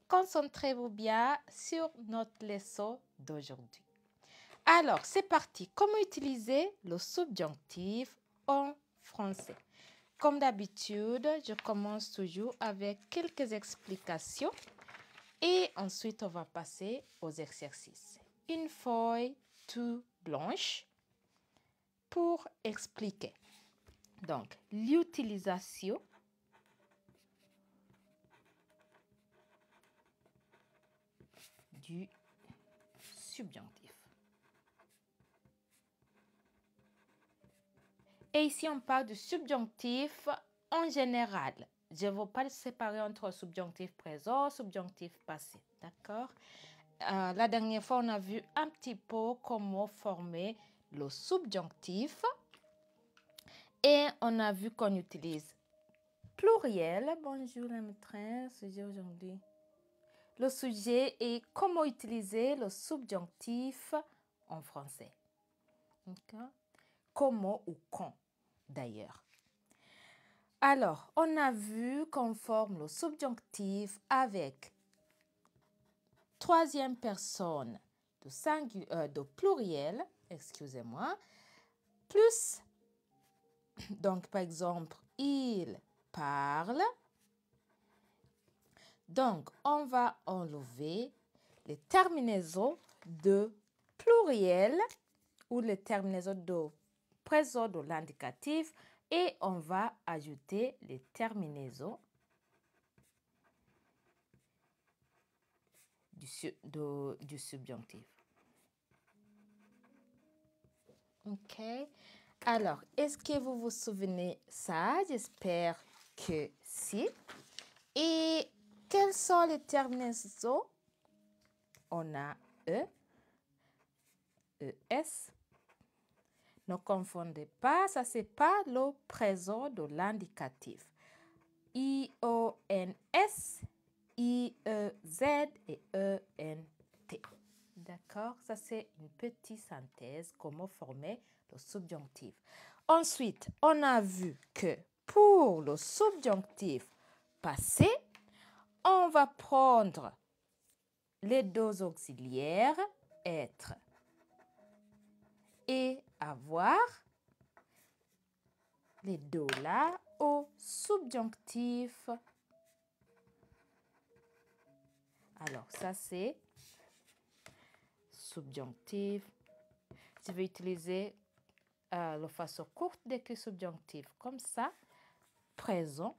concentrez-vous bien sur notre leçon d'aujourd'hui. Alors, c'est parti. Comment utiliser le subjonctif en français? Comme d'habitude, je commence toujours avec quelques explications et ensuite on va passer aux exercices. Une feuille toute blanche pour expliquer. Donc, l'utilisation du subjonctif. Et ici, on parle du subjonctif en général. Je ne veux pas le séparer entre subjonctif présent et subjonctif passé. D'accord? La dernière fois, on a vu un petit peu comment former le subjonctif. Et on a vu qu'on utilise pluriel. Bonjour la maîtresse, j'ai aujourd'hui. Le sujet et comment utiliser le subjonctif en français. Okay? Comment ou quand d'ailleurs. Alors, on a vu qu'on forme le subjonctif avec troisième personne de pluriel, excusez-moi, plus, donc par exemple, il parle. Donc, on va enlever les terminaisons de pluriel ou les terminaisons de présent de l'indicatif et on va ajouter les terminaisons du subjonctif. OK. Alors, est-ce que vous vous souvenez ça? J'espère que si. Et quelles sont les terminaisons? On a E, ES. Ne confondez pas, ça c'est pas le présent de l'indicatif. IONS, IEZ et ENT. D'accord? Ça c'est une petite synthèse, comment former le subjonctif. Ensuite, on a vu que pour le subjonctif passé, on va prendre les deux auxiliaires, être et avoir, les deux là au subjonctif. Alors, ça c'est subjonctif. Je vais utiliser la façon courte d'écrire subjonctif comme ça. Présent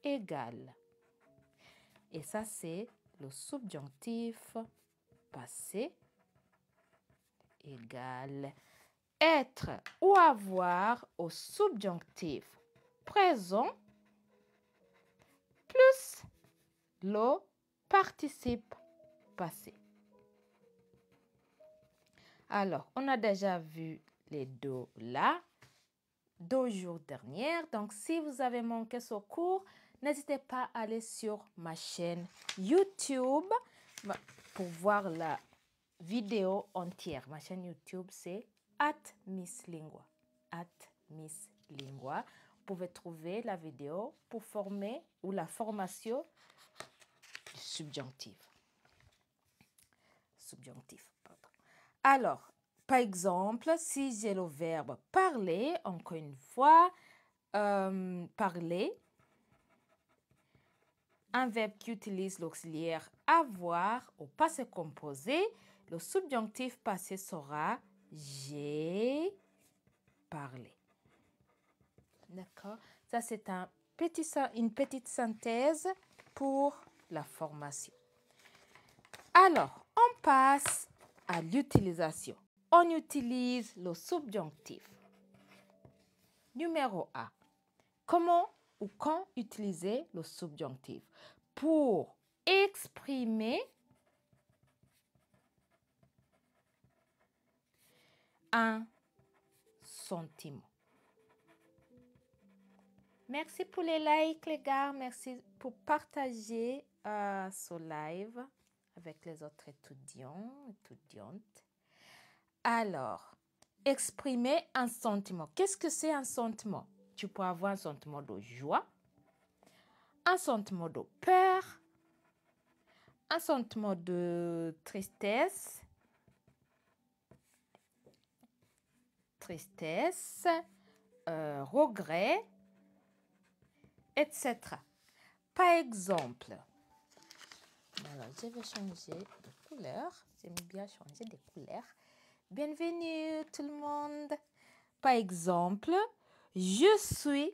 égal. Et ça c'est le subjonctif passé égal. Être ou avoir au subjonctif présent plus le participe passé. Alors, on a déjà vu les deux là, 2 jours derniers. Donc, si vous avez manqué ce cours, n'hésitez pas à aller sur ma chaîne YouTube pour voir la vidéo entière. Ma chaîne YouTube, c'est @misslingua. @misslingua. Vous pouvez trouver la vidéo pour former ou la formation du subjonctif. Pardon. Alors, par exemple, si j'ai le verbe parler, encore une fois, parler, un verbe qui utilise l'auxiliaire avoir au passé composé, le subjonctif passé sera j'ai parlé. D'accord? Ça, c'est une petite synthèse pour la formation. Alors, on passe à l'utilisation. On utilise le subjonctif. Numéro 1. Comment ou quand utiliser le subjonctif? Pour exprimer un sentiment. Merci pour les likes, les gars. Merci pour partager ce live avec les autres étudiants, étudiantes. Alors, exprimer un sentiment. Qu'est-ce que c'est un sentiment? Tu peux avoir un sentiment de joie, un sentiment de peur, un sentiment de tristesse, regret, etc. Par exemple, alors je vais changer de couleur. J'aime bien changer de couleur. Bienvenue tout le monde. Par exemple, je suis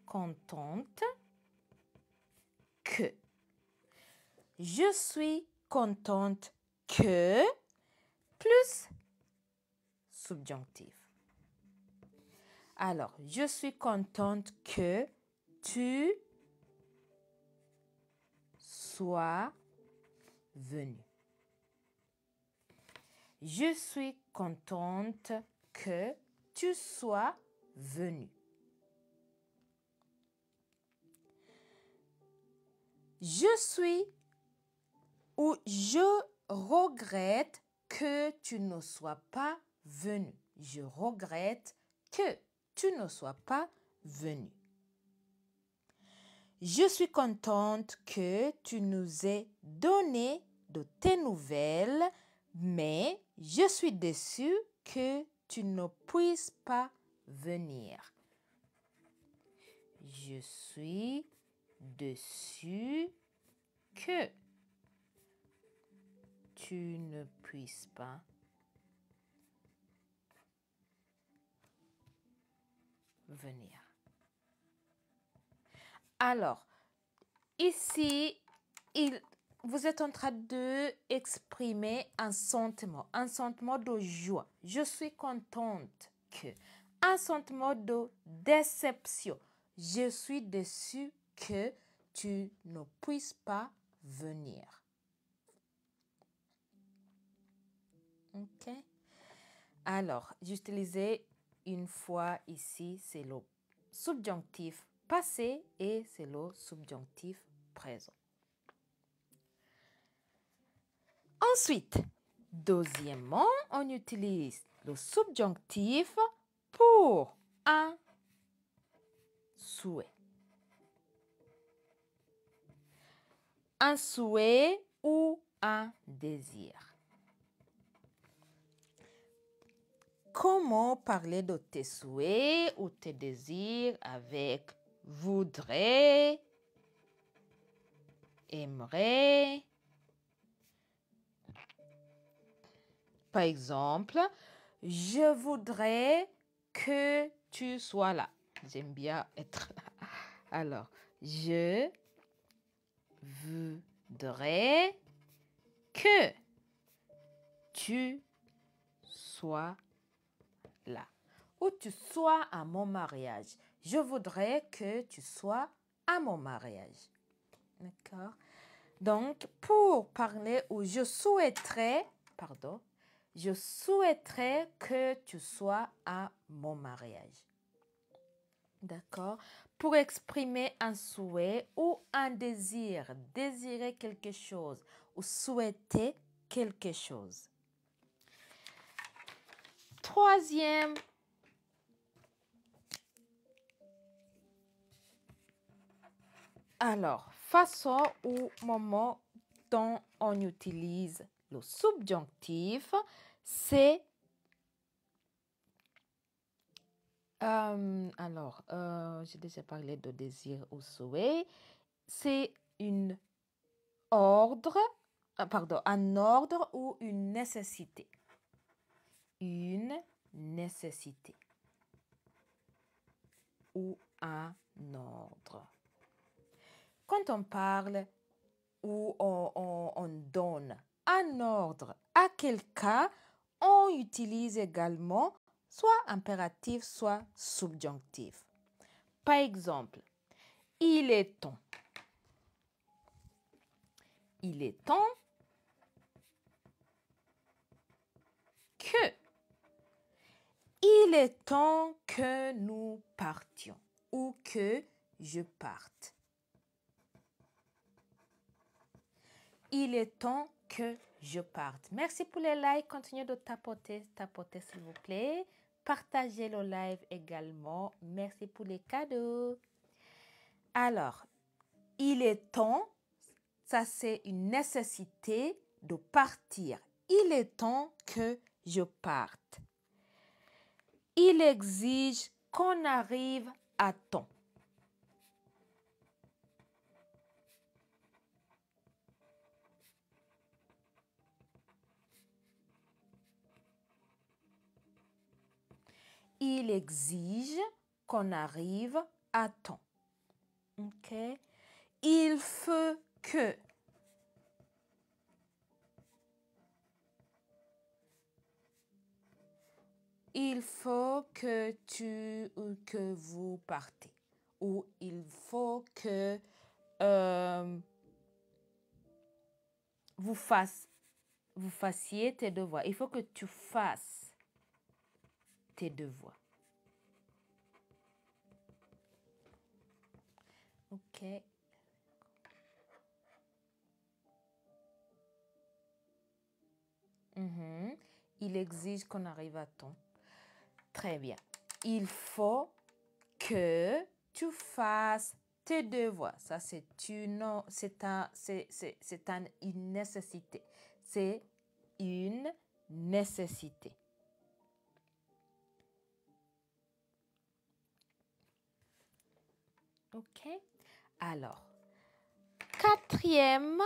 contente que. Je suis contente que plus subjonctif. Alors, je suis contente que tu sois venu. Je suis contente que tu sois venu. Je suis ou je regrette que tu ne sois pas venu. Je regrette que tu ne sois pas venu. Je suis contente que tu nous aies donné de tes nouvelles, mais je suis déçue que tu ne puisses pas venir. Je suis déçue que tu ne puisses pas venir. Alors, ici, vous êtes en train d'exprimer un sentiment de joie. Je suis contente que. Un sentiment de déception. Je suis déçue que tu ne puisses pas venir. OK? Alors, j'utilisais une fois ici, c'est le subjonctif passé et c'est le subjonctif présent. Ensuite, deuxièmement, on utilise le subjonctif pour un souhait. Un souhait ou un désir. Comment parler de tes souhaits ou tes désirs avec voudrais, aimerais. Par exemple, je voudrais que tu sois là. J'aime bien être là. Alors, je voudrais que tu sois là. Ou tu sois à mon mariage. Je voudrais que tu sois à mon mariage. D'accord? Donc, pour parler ou je souhaiterais que tu sois à mon mariage. D'accord? Pour exprimer un souhait ou un désir, désirer quelque chose ou souhaiter quelque chose. Troisième, alors, façon ou moment dont on utilise le subjonctif, c'est j'ai déjà parlé de désir ou souhait. C'est un ordre ou une nécessité. Une nécessité ou un ordre. Quand on parle ou on donne un ordre à quelqu'un, on utilise également soit impératif, soit subjonctif. Par exemple, il est temps. Il est temps que. Il est temps que nous partions ou que je parte. Il est temps que je parte. Merci pour les likes. Continuez de tapoter s'il vous plaît. partagez le live également. Merci pour les cadeaux. Alors, il est temps, ça c'est une nécessité de partir. Il est temps que je parte. Il exige qu'on arrive à temps. Il exige qu'on arrive à temps. OK? Il faut que. Il faut que tu ou que vous partez. Ou il faut que vous fassiez tes devoirs. Il faut que tu fasses tes devoirs. OK. Il exige qu'on arrive à temps. Très bien. Il faut que tu fasses tes devoirs. Ça, c'est une nécessité. C'est une nécessité. OK? Alors, quatrième,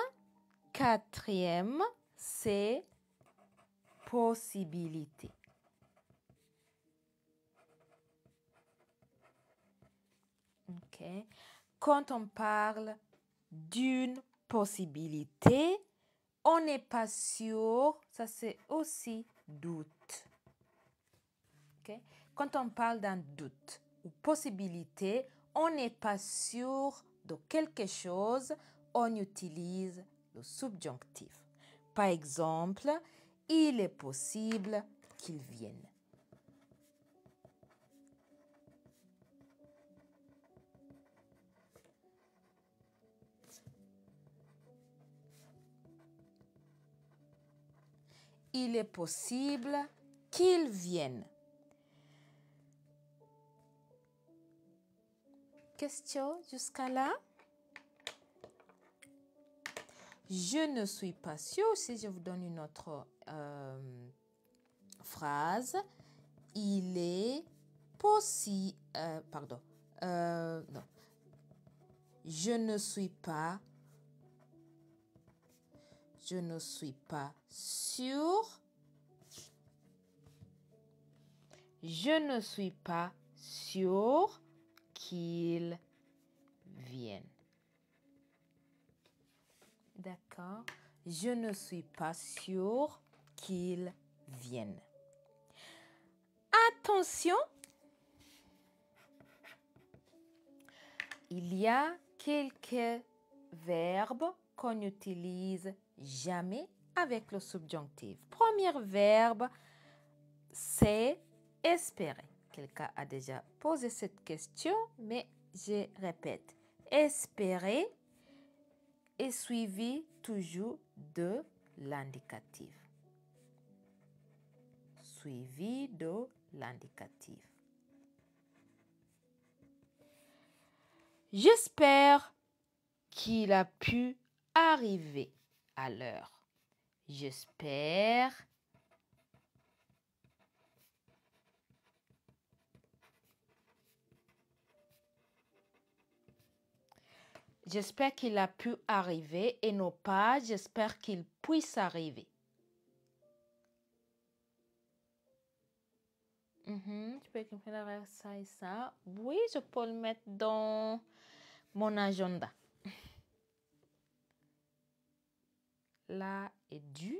c'est possibilité. OK? Quand on parle d'une possibilité, on n'est pas sûr, ça c'est aussi doute. OK? Quand on parle d'un doute ou possibilité, on n'est pas sûr de quelque chose, on utilise le subjonctif. Par exemple, il est possible qu'il vienne. Il est possible qu'il vienne. Question jusqu'à là? Je ne suis pas sûre. Si je vous donne une autre phrase, il est possible. Pardon. Non. Je ne suis pas sûre. Je ne suis pas sûre qu'il vienne. D'accord? Je ne suis pas sûre qu'il vienne. Attention, il y a quelques verbes qu'on n'utilise jamais avec le subjonctif. Premier verbe, c'est espérer. Quelqu'un a déjà posé cette question, mais je répète. Espérer est suivi toujours de l'indicatif. Suivi de l'indicatif. J'espère qu'il a pu arriver à l'heure. J'espère qu'il a pu arriver et non pas j'espère qu'il puisse arriver. Tu peux écrire ça et ça. Oui, je peux le mettre dans mon agenda. Là est dû.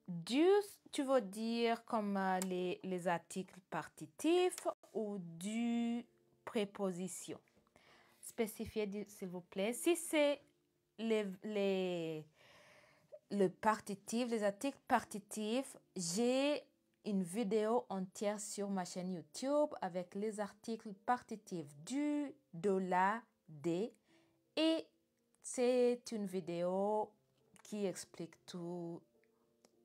Dû, tu veux dire comme les articles partitifs ou du préposition. Spécifiez s'il vous plaît. Si c'est le partitif, les articles partitifs, j'ai une vidéo entière sur ma chaîne YouTube avec les articles partitifs du, de, la, des. Et c'est une vidéo qui explique tout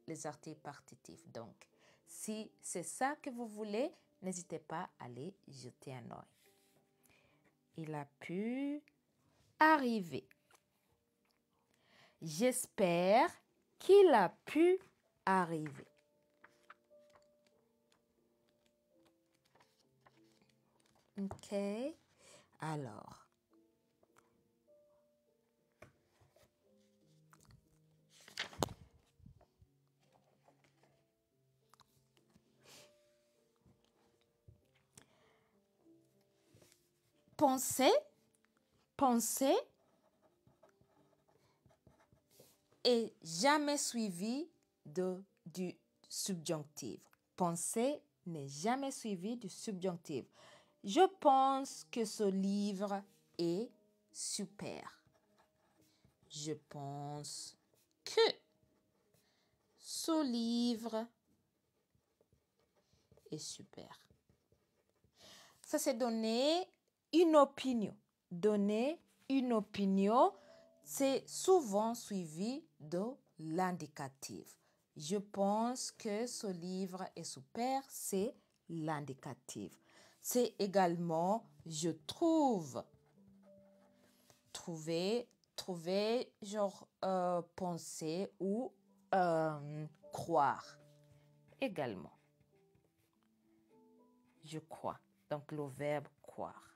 les articles partitifs. Donc, si c'est ça que vous voulez, n'hésitez pas à aller jeter un œil. Il a pu arriver. J'espère qu'il a pu arriver. OK. Alors. Penser est jamais suivi du subjonctif. Penser n'est jamais suivi du subjonctif. Je pense que ce livre est super. Je pense que ce livre est super. Ça, c'est donner une opinion. Donner une opinion, c'est souvent suivi de l'indicatif. Je pense que ce livre est super, c'est l'indicatif. C'est également je trouve. Trouver, genre penser ou croire. Également. Je crois. Donc le verbe croire.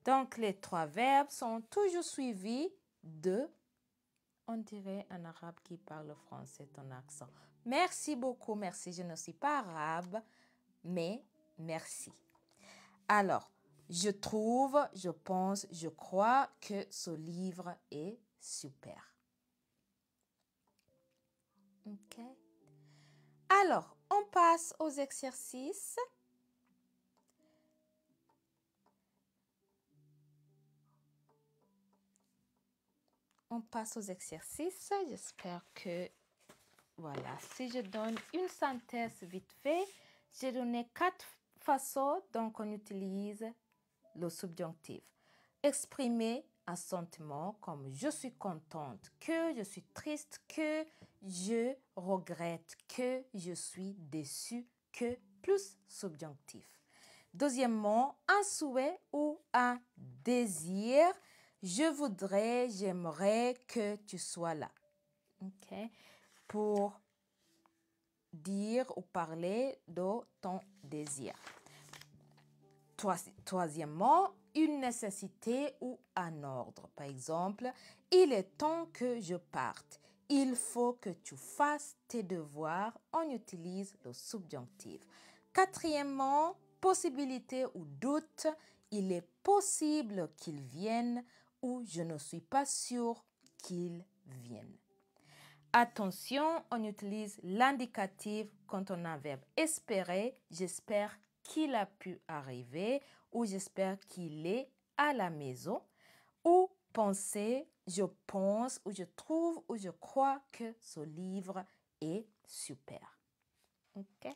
Donc les trois verbes sont toujours suivis de, on dirait un arabe qui parle français, ton accent. Merci beaucoup, merci. Je ne suis pas arabe, mais merci. Alors, je trouve, je pense, je crois que ce livre est super. OK. Alors, on passe aux exercices. On passe aux exercices. J'espère que, voilà, si je donne une synthèse vite fait, j'ai donné 4 façons dont on utilise le subjonctif. Exprimer un sentiment comme je suis contente, que je suis triste, que je regrette, que je suis déçue, que plus subjonctif. Deuxièmement, un souhait ou un désir. Je voudrais, j'aimerais que tu sois là. OK? Pour dire ou parler de ton désir. Troisièmement, une nécessité ou un ordre. Par exemple, il est temps que je parte. Il faut que tu fasses tes devoirs. On utilise le subjonctif. Quatrièmement, possibilité ou doute. Il est possible qu'il vienne ou je ne suis pas sûre qu'il vienne. Attention, on utilise l'indicatif quand on a un verbe espérer. J'espère qu'il a pu arriver ou j'espère qu'il est à la maison. Ou penser, je pense ou je trouve ou je crois que ce livre est super. OK?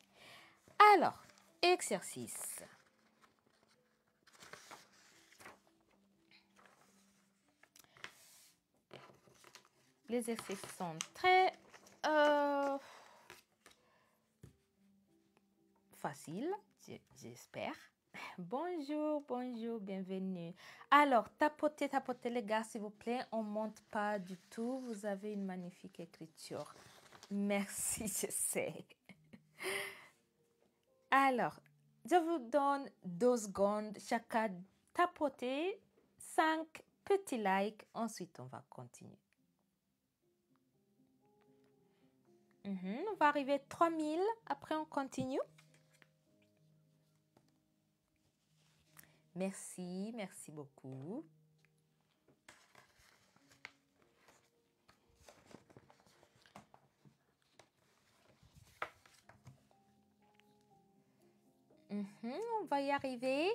Alors, exercice. Les exercices sont très faciles, j'espère. Bonjour, bonjour, bienvenue. Alors, tapotez les gars, s'il vous plaît. On ne monte pas du tout. Vous avez une magnifique écriture. Merci, je sais. Alors, je vous donne 2 secondes. Chacun tapotez 5 petits likes. Ensuite, on va continuer. On va arriver à 3000. Après, on continue. Merci, merci beaucoup. On va y arriver.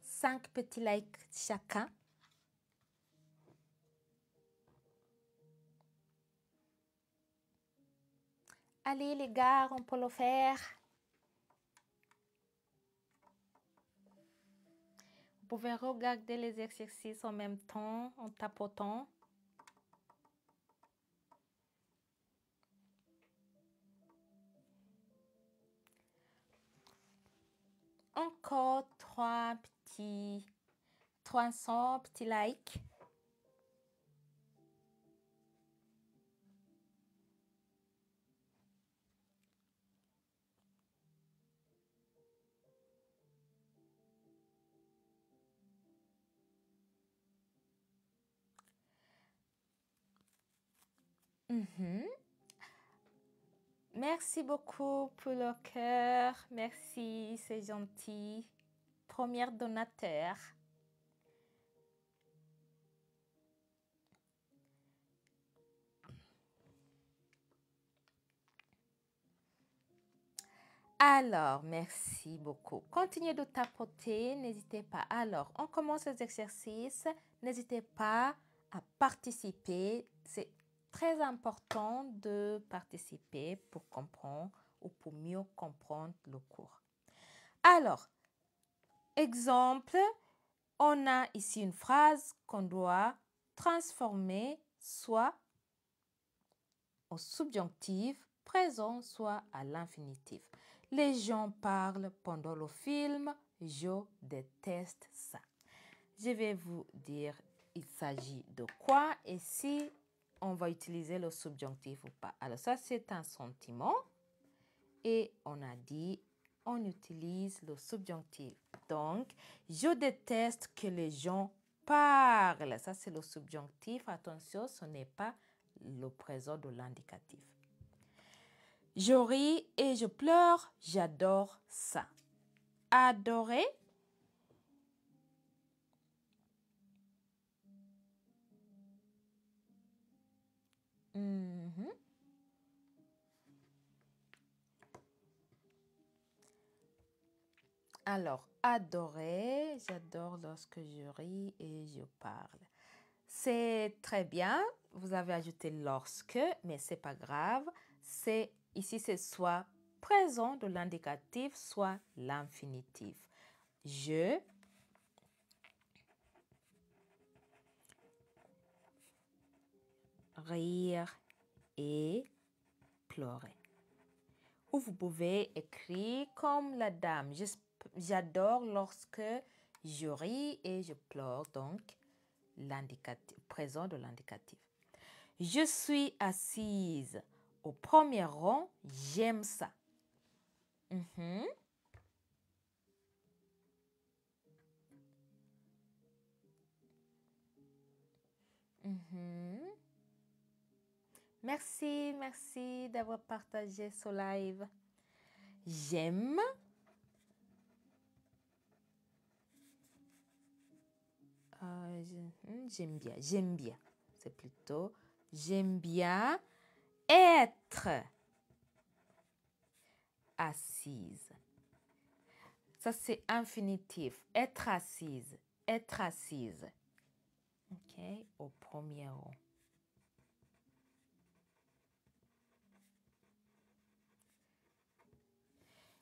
5 petits likes chacun. Allez les gars, on peut le faire. Vous pouvez regarder les exercices en même temps, en tapotant. Encore 300 petits likes. Merci beaucoup pour le cœur. Merci, c'est gentil. Premier donateur. Alors, merci beaucoup. Continuez de tapoter, n'hésitez pas. Alors, on commence les exercices. N'hésitez pas à participer. C'est très important de participer pour comprendre ou pour mieux comprendre le cours. Alors, exemple, on a ici une phrase qu'on doit transformer soit au subjonctif présent, soit à l'infinitif. Les gens parlent pendant le film. Je déteste ça. Je vais vous dire il s'agit de quoi et si on va utiliser le subjonctif ou pas. Alors ça, c'est un sentiment et on a dit on utilise le subjonctif. Donc, je déteste que les gens parlent. Ça, c'est le subjonctif. Attention, ce n'est pas le présent de l'indicatif. Je ris et je pleure, j'adore ça. Adorer. Alors, adorer, j'adore lorsque je ris et je parle. C'est très bien, vous avez ajouté lorsque, mais c'est pas grave. Ici, c'est soit présent de l'indicatif, soit l'infinitif. Je rire et pleurer. Ou vous pouvez écrire comme la dame. J'adore lorsque je ris et je pleure, donc l'indicatif, présent de l'indicatif. Je suis assise au premier rang, j'aime ça. Merci d'avoir partagé ce live. J'aime. J'aime bien. C'est plutôt j'aime bien être assise. Ça, c'est infinitif. Être assise. Être assise. OK, au premier rang.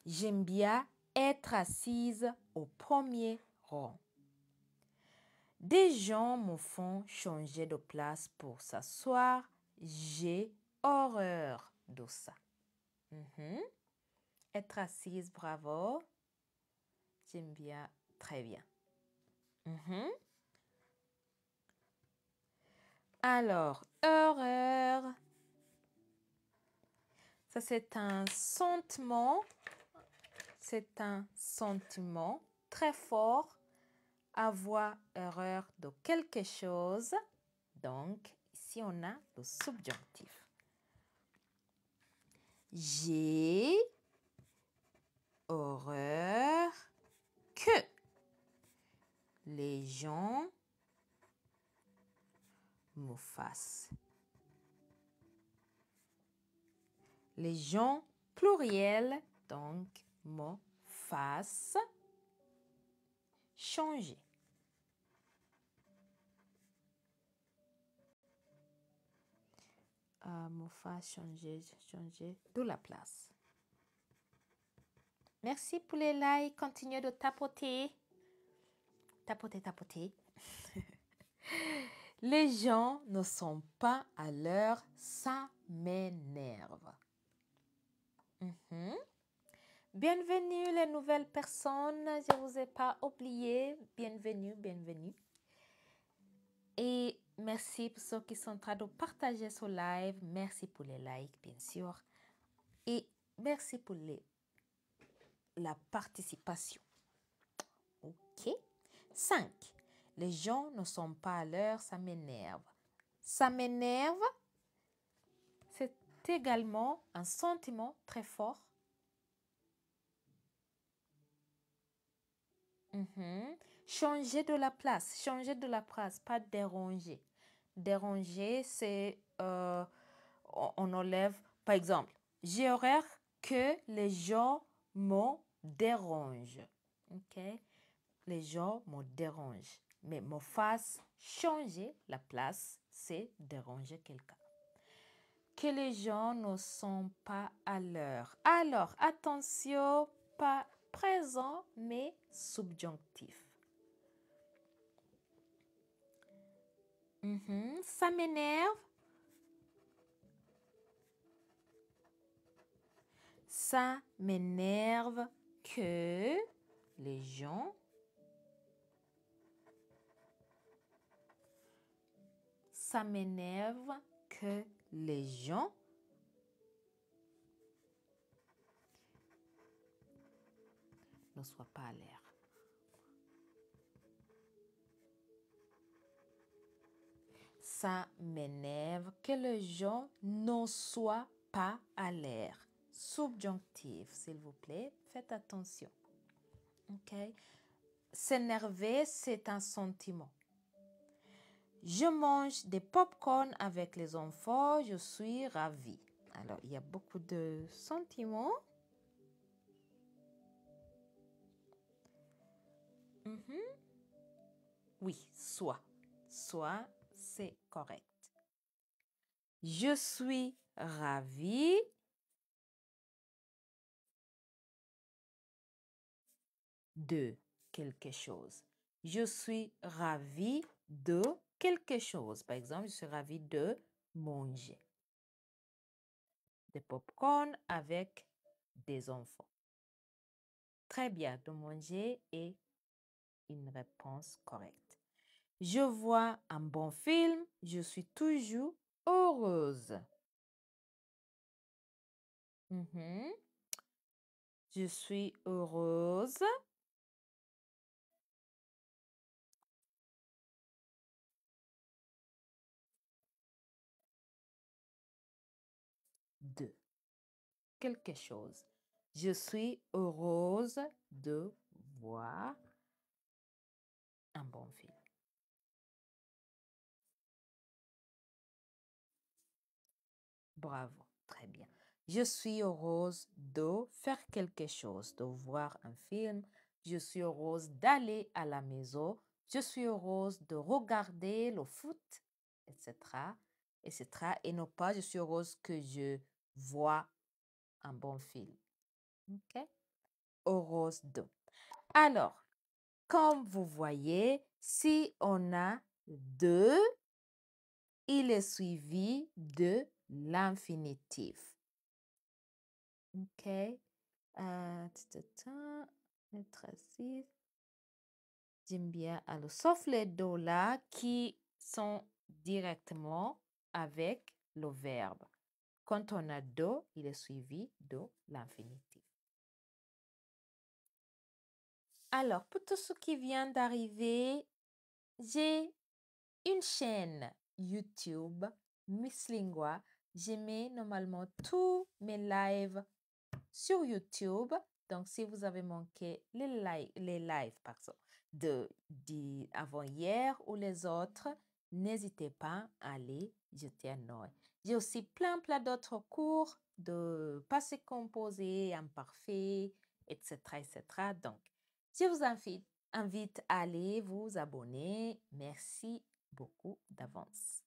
J'aime bien être assise au premier rang. Des gens me font changer de place pour s'asseoir. J'ai horreur de ça. Être assise, bravo. J'aime bien, très bien. Alors, horreur. Ça, c'est un sentiment. C'est un sentiment très fort. Avoir horreur de quelque chose. Donc, ici, on a le subjonctif. J'ai horreur que les gens me fassent. Les gens, pluriel, donc me fassent changer. Me fassent changer de la place. Merci pour les likes. Continuez de tapoter. Tapoter. Les gens ne sont pas à l'heure, ça m'énerve. B, Bienvenue les nouvelles personnes. Je ne vous ai pas oublié. Bienvenue, bienvenue. Et merci pour ceux qui sont en train de partager ce live. Merci pour les likes, bien sûr. Et merci pour la participation. OK. 5. Les gens ne sont pas à l'heure, ça m'énerve. Ça m'énerve, c'est également un sentiment très fort. Changer de la place, pas déranger. Déranger, c'est on enlève, par exemple, j'ai horreur que les gens me dérangent. OK? Les gens me dérangent. Mais me fasse changer la place, c'est déranger quelqu'un. Que les gens ne sont pas à l'heure. Alors, attention, pas présent, mais subjonctif. Ça m'énerve. Ça m'énerve que les gens ne soient pas à l'heure. Ça m'énerve que les gens ne soient pas à l'heure. Subjonctif, s'il vous plaît, faites attention. OK? S'énerver, c'est un sentiment. Je mange des pop-corn avec les enfants, je suis ravie. Alors, il y a beaucoup de sentiments. Oui, soit. Soit, c'est correct. Je suis ravie de quelque chose. Je suis ravie de quelque chose. Par exemple, je suis ravie de manger des pop-corn avec des enfants. Très bien, de manger est une réponse correcte. Je vois un bon film, je suis toujours heureuse. Je suis heureuse. De quelque chose. Je suis heureuse de voir un bon film. Bravo, très bien. Je suis heureuse de faire quelque chose, de voir un film. Je suis heureuse d'aller à la maison. Je suis heureuse de regarder le foot, etc., etc. Et non pas, je suis heureuse que je vois un bon film. OK? Heureuse de. Alors, comme vous voyez, si on a de, il est suivi de l'infinitif. OK? J'aime bien. Alors, sauf les deux là qui sont directement avec le verbe. Quand on a de, il est suivi de l'infinitif. Alors, pour tout ce qui vient d'arriver, j'ai une chaîne YouTube, Miss Lingua. Je mets normalement tous mes lives sur YouTube. Donc, si vous avez manqué les lives avant-hier ou les autres, n'hésitez pas à aller jeter un œil. J'ai aussi plein d'autres cours de passé composé, imparfait, etc., etc. Donc, je vous invite à aller vous abonner. Merci beaucoup d'avance.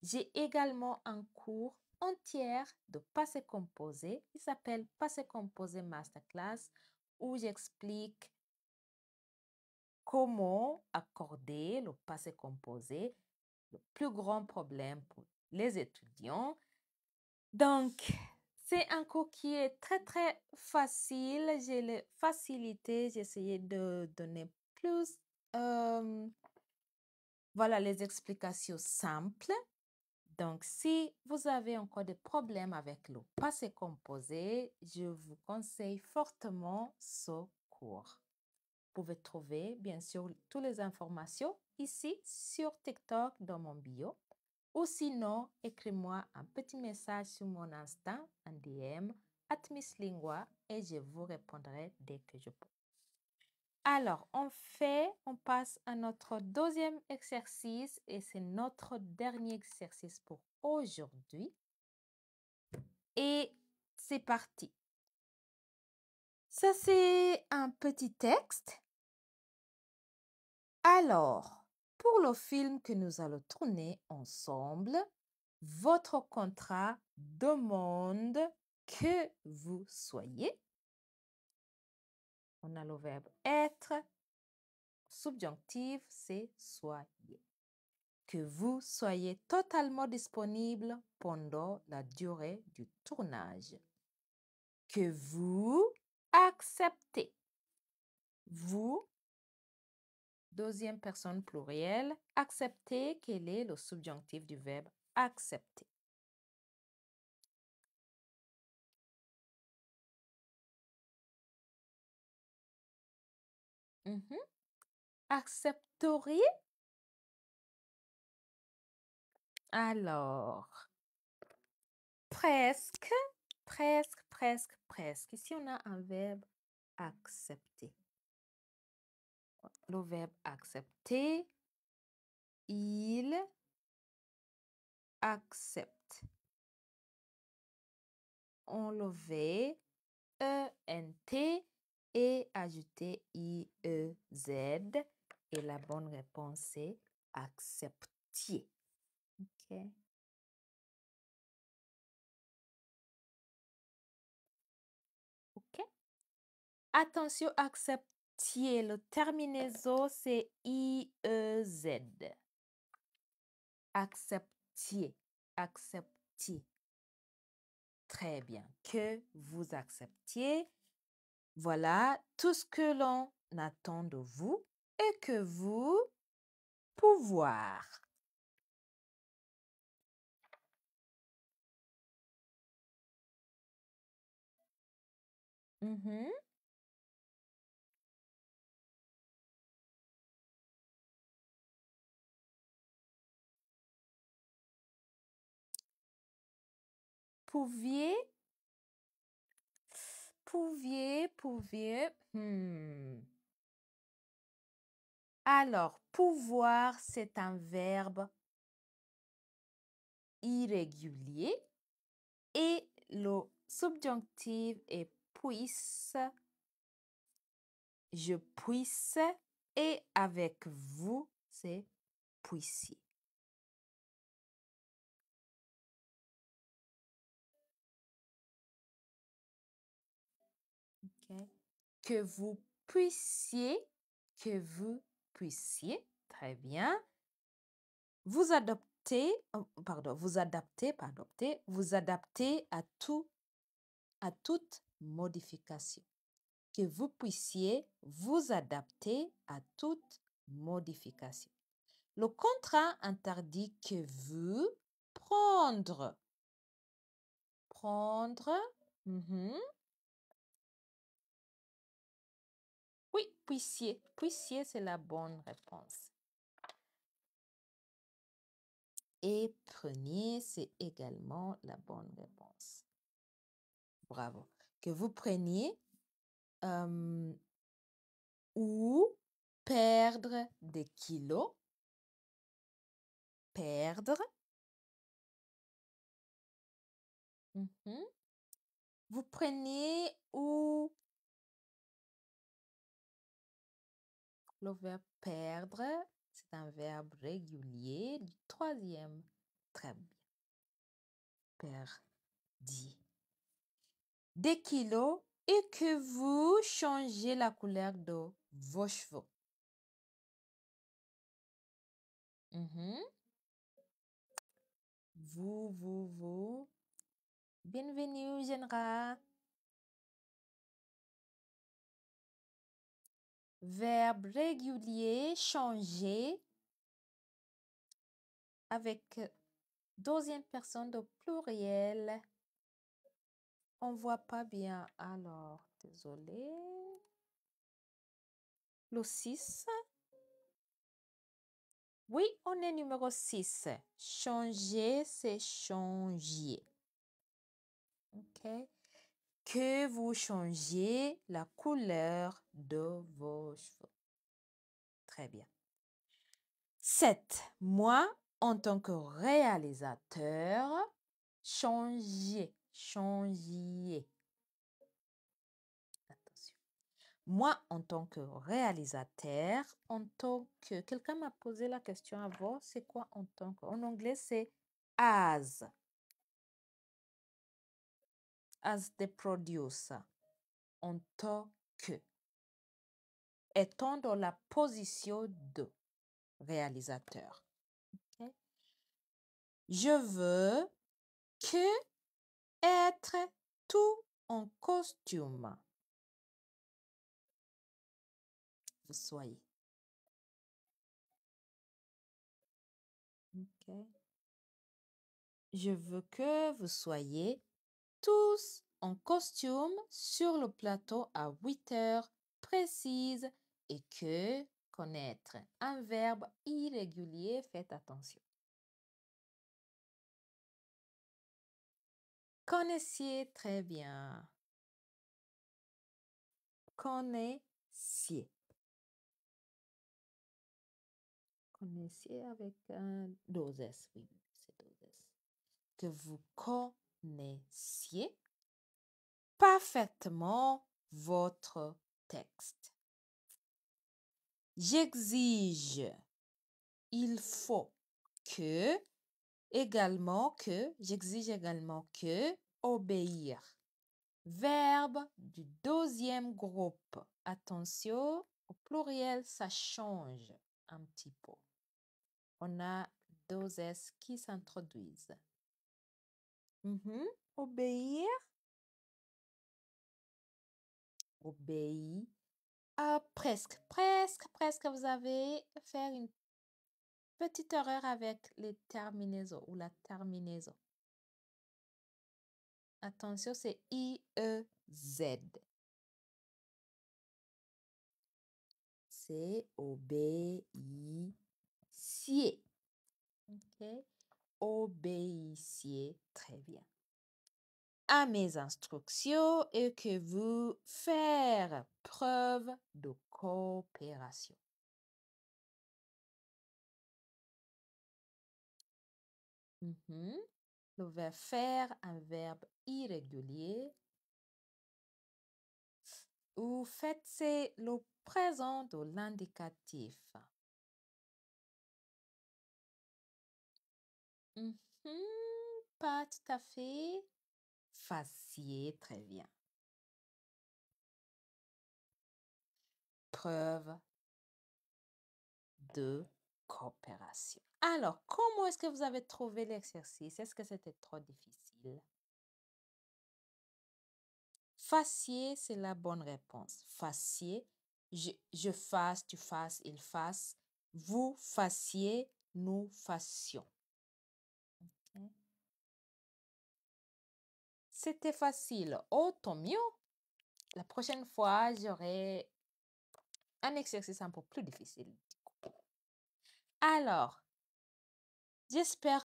J'ai également un cours entier de passé composé. Il s'appelle Passé composé Masterclass où j'explique comment accorder le passé composé, le plus grand problème pour les étudiants. Donc, C'est un cours qui est très facile. J'ai le facilité. J'ai essayé de donner plus, voilà, les explications simples. Donc, si vous avez encore des problèmes avec le passé composé, je vous conseille fortement ce cours. Vous pouvez trouver, bien sûr, toutes les informations ici sur TikTok dans mon bio. Ou sinon, écris-moi un petit message sur mon Insta, un DM, @misslingua, et je vous répondrai dès que je peux. Alors, on passe à notre deuxième exercice et c'est notre dernier exercice pour aujourd'hui. Et c'est parti. Ça, c'est un petit texte. Alors, pour le film que nous allons tourner ensemble, votre contrat demande que vous soyez. On a le verbe être. Subjonctif, c'est soyez. Que vous soyez totalement disponible pendant la durée du tournage. Que vous acceptez. Vous, deuxième personne plurielle, acceptez, quel est le subjonctif du verbe accepter. Accepteriez? Alors, presque. Ici, on a un verbe accepter. Le verbe accepter, il accepte. Enlever ENT et ajouter IEZ. Et la bonne réponse est acceptiez. OK. OK. Attention, acceptiez. Le terminaison, c'est IEZ. Acceptiez. Acceptiez. Très bien. Que vous acceptiez. Voilà tout ce que l'on attend de vous et que vous pouvoir. Pouviez. Alors, pouvoir, c'est un verbe irrégulier et le subjonctif est puisse. Je puisse et avec vous, c'est puissiez. Okay. Que vous puissiez, très bien. Vous adaptez à toute modification. Que vous puissiez vous adapter à toute modification. Le contrat interdit que vous prendre. Oui, puissiez. Puissiez, c'est la bonne réponse. Et preniez, c'est également la bonne réponse. Bravo. Que vous preniez ou perdre des kilos. Perdre. Vous prenez ou le verbe perdre, c'est un verbe régulier du troisième. Très bien. Perdi. Des kilos et que vous changez la couleur de vos cheveux. Vous Bienvenue, Genra. Verbe régulier, changer avec deuxième personne de pluriel. On voit pas bien, alors désolé. Le 6. Oui, on est numéro 6. Changer, c'est changer. OK? Que vous changiez la couleur de vos cheveux. Très bien. 7. Moi, en tant que réalisateur, changer. Attention. Moi, en tant que réalisateur, en tant que... Quelqu'un m'a posé la question avant, c'est quoi en tant que... En anglais, c'est as. As the producer. En tant que. Étant dans la position de réalisateur. Okay? Je veux que être tout en costume. Vous soyez. Okay? Je veux que vous soyez tous en costume sur le plateau à 8 heures précises et que connaître un verbe irrégulier, faites attention. Connaissiez, très bien. Connaissiez. Connaissiez avec un 2S, oui, c'est 2S. Que vous connaissiez parfaitement votre texte. J'exige, il faut que, j'exige également que, obéir. Verbe du deuxième groupe. Attention, au pluriel, ça change un petit peu. On a 2S qui s'introduisent. Obéir. Obéir. Presque, vous avez fait une petite erreur avec les terminaisons ou la terminaison. Attention, c'est I-E-Z. C'est obéissiez. OK? Obéissiez. Très bien. À mes instructions et que vous faire preuve de coopération. Le verbe faire, un verbe irrégulier. Ou faites, c'est le présent de l'indicatif. Pas tout à fait. Fassiez, très bien. Preuve de coopération. Alors, comment est-ce que vous avez trouvé l'exercice? Est-ce que c'était trop difficile? Fassiez, c'est la bonne réponse. Fassiez, je fasse, tu fasses, il fasse, vous fassiez, nous fassions. Okay. C'était facile. Oh, tant mieux. La prochaine fois, j'aurai un exercice un peu plus difficile. Alors, j'espère